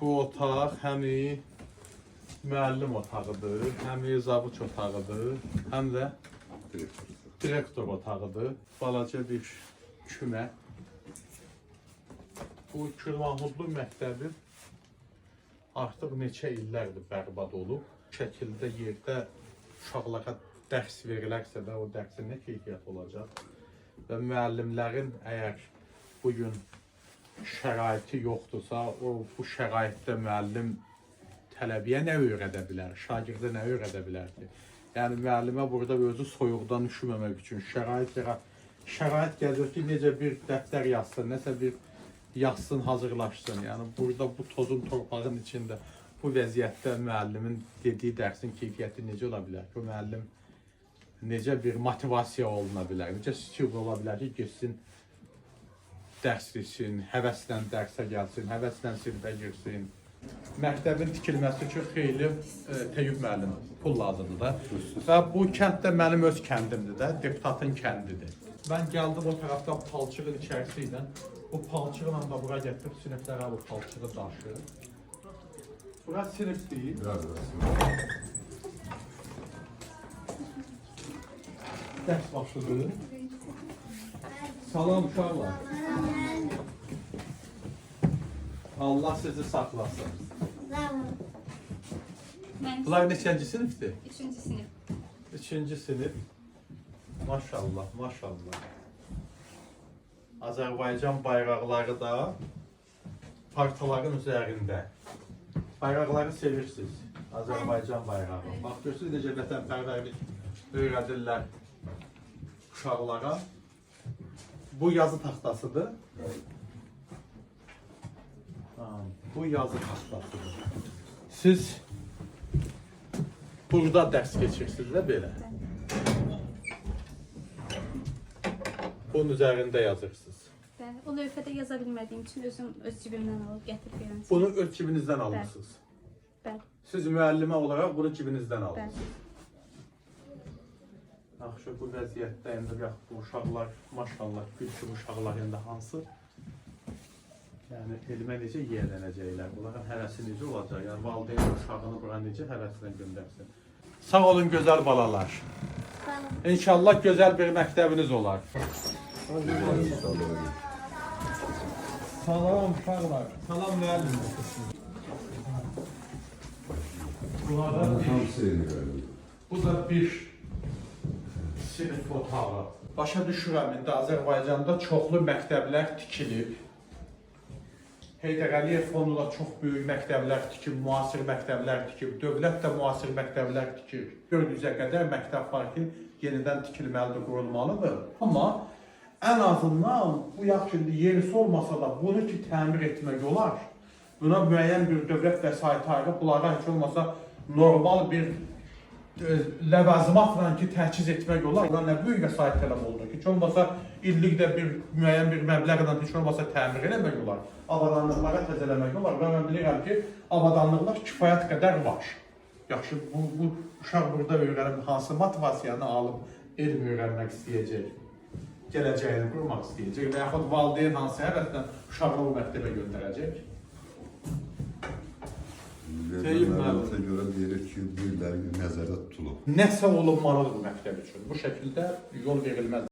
Bu otaq həm müəllim otağıdır, həm zavuç otağıdır, həm də direktor otağıdır. Balaca bir kümə. Bu Kür Mahmudlu məktəbi artıq neçə illərdir bərbad olub. Bu şəkildə yerdə uşaqlara dərs verilərsə də o dərsin nə keyfiyyət olacaq? Və müəllimlərin əgər bugün şəraiti yoxdursa, bu şəraitdə müəllim tələbiyə nə öyrədə bilər, şagirdə nə öyrədə bilər ki? Yəni müəllimə burada özü soyuqdan üşüməmək üçün şərait gəlir ki, necə bir dəftər yazsın, nəsə bir yazsın, hazırlaşsın. Yəni burada bu tozun torpağın içində bu vəziyyətdə müəllimin dediyi dərsin keyfiyyəti necə ola bilər ki? O müəllim necə bir motivasiya oluna bilər, necə stimul ola bilər ki, geçsin dərs etsin, həvəslə dərsə gəlsin, həvəslə sinifə girsin. Məktəbin tikilməsi üçün xeyli Teyyub müəllim pul lazımdır da. Və bu kənd də mənim öz kəndimdir də, deputatın kəndidir. Mən gəldim o tərəfdən palçığın içərisi ilə, bu palçıqla da bura gətirib siniflərə bu palçığı daşır. Bura sinif deyil. Dərs başlıdır. Salam uşaqlar. Allah sizi saxlasın. Bunlar neçənci sinifdir? 3-cü sinif. 3-cü sinif. Maşallah, maşallah. Azərbaycan bayraqları da partaların üzərində. Bayraqları sevirsiniz. Azərbaycan bayrağı. Bax, görürsünüz necə vətənpərvərlik öyrədirlər uşaqlara. Bu yazı taxtasıdır. Bu yazı taxtasıdır. Siz burada dərs keçirsiniz də belə. Bunun üzərində yazırsınız. Bəli, o lövhədə yaza bilmədiyim üçün özüm öz cibimdən alıb gətirib verirəm. Bunu öz cibinizdən almışsınız. Bəli. Siz müəllimə olaraq bunu cibinizdən aldınız. Bəli. Yaxşı, bu vəziyyətdə indi bu uşaqlar, maşallah, gülçün uşaqlar indi hansı? Yəni, elmə necə yiyələnəcəklər, bunların həvəsi necə olacaq? Yəni, valideyn uşağını bura necə həvəslə göndərsin? Sağ olun, gözəl balalar. İnşallah gözəl bir məktəbiniz olar. Salam uşaqlar. Salam müəllim. Bu da bir sinif otağı. Başa düşürəm, indi Azərbaycanda çoxlu məktəblər tikilib. Heydər Əliyev fonunda çox böyük məktəblər tikib, müasir məktəblər tikib, dövlət də müasir məktəblər tikib. 400-ə qədər məktəb var ki, yenidən tikilməlidir, qurulmalıdır. Amma ən azından bu yaxşı yerisi olmasa da bunu ki, təmir etmək olar. Buna müəyyən bir dövlət vəsaiti ayırıb, bunlara heç olmasa normal bir ləvazimatla ki, təchiz etmək olar. Buna nə böyük vəsait tələb oldu ki, heç olmasa illikdə müəyyən bir məbləğlə heç olmasa təmir eləmək olar. Avadanlıqlara təzələmək olar və mən bilirəm ki, avadanlıqlar kifayət qədər var. Yaxşı, bu uşaq burada öyrənib, hansı motivasiyanı alıb elm öyrənmək istəyəcək, gələcəyini qurmaq istəyəcək və yaxud valideyn hansı həvəslə uşaqla bu məktəbə göndərəcək. Məlumata görə deyilir ki, bu illəri nəzərdə tutulub. Nəsə olunmalıdır bu məktəb üçün. Bu şəkildə yol verilməz.